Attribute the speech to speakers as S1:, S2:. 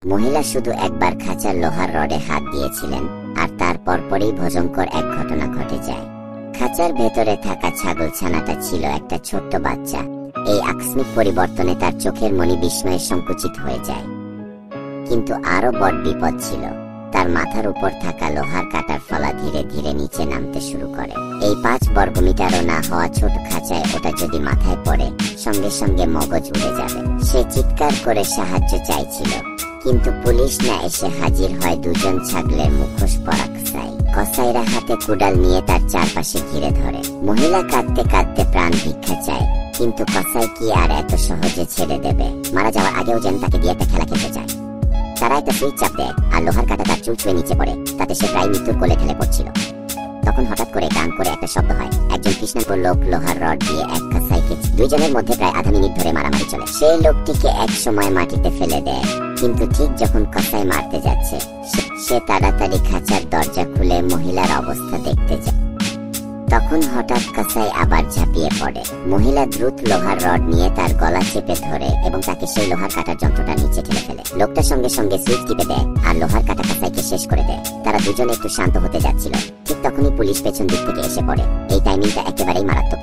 S1: মহিলা শুধু একবার খাঁচার লোহার রডে হাত দিয়েছিলেন, আর তার পরপরই ভয়ঙ্কর এক ঘটনা ঘটে যায়। খাঁচার ভেতরে থাকা ছাগলছানাটা ছিল একটা ছোট্ট বাচ্চা। এই আকস্মিক পরিবর্তনে তার চোখের মণি বিস্ময়ে সংকুচিত হয়ে যায়। কিন্তু আরো বড় বিপদ ছিল। তার মাথার উপর থাকা লোহার কাটার ফলা ধীরে ধীরে নিচে নামতে শুরু করে। এই 5 বর্গমিটারও না হওয়া ছোট খাঁচায় ওটা যদি মাথায় পড়ে, সঙ্গে সঙ্গে মগজ উড়ে যাবে। সে চিৎকার করে সাহায্য চাইছিল, কিন্তু পুলিশ না এসে হাজির হয় দুজন ছাগলের মুখোশ পরা কসাই। কসাইরা হাতে কুড়াল নিয়ে তার চারপাশে ঘিরে ধরে। মহিলা কাঁদতে কাঁদতে প্রাণ ভিক্ষা চায়, কিন্তু কসাই কি আর এত সহজে ছেড়ে দেবে? মারা যাওয়ার আগেও যেন তাকে দিয়ে একটা খেলা খেলতে চায়। তারা একটা সুইচ চাপ দেয়, আর লোহার কাঁটা তার চুল ছুঁয়ে নিচে পড়ে। তাতে সে প্রায় মৃত্যুর কোলে ঠেলে পড়ছিল। তখন হঠাৎ করে গান করে একটা শব্দ হয়। একজন কৃষ্ণাঙ্গ লোক লোহার রড দিয়ে এক কসাইকে, দুইজনের মধ্যে প্রায় আধা মিনিট ধরে মারামারি চলে। সেই লোকটিকে এক সময় মাটিতে ফেলে দেয়, কিন্তু ঠিক যখন কসাই মারতে যাচ্ছে, সে তাড়াতাড়ি খাঁচার দরজা খুলে মহিলার অবস্থা দেখতে যায়। তখন হঠাৎ কসাই আবার ঝাঁপিয়ে পড়ে। মহিলা দ্রুত লোহার রড নিয়ে তার গলা চেপে ধরে এবং তাকে সেই লোহার কাটার যন্ত্রটা নিচে ঠেলে ফেলে। লোকটার সঙ্গে সঙ্গে সুইচ টিপে দেয়, আর লোহার কাটা কসাইকে শেষ করে দেয়। তারা দুজনে একটু শান্ত হতে যাচ্ছিল, ঠিক তখনই পুলিশ পেছন দিক থেকে এসে পড়ে। এই টাইমিংটা একেবারেই মারাত্মক।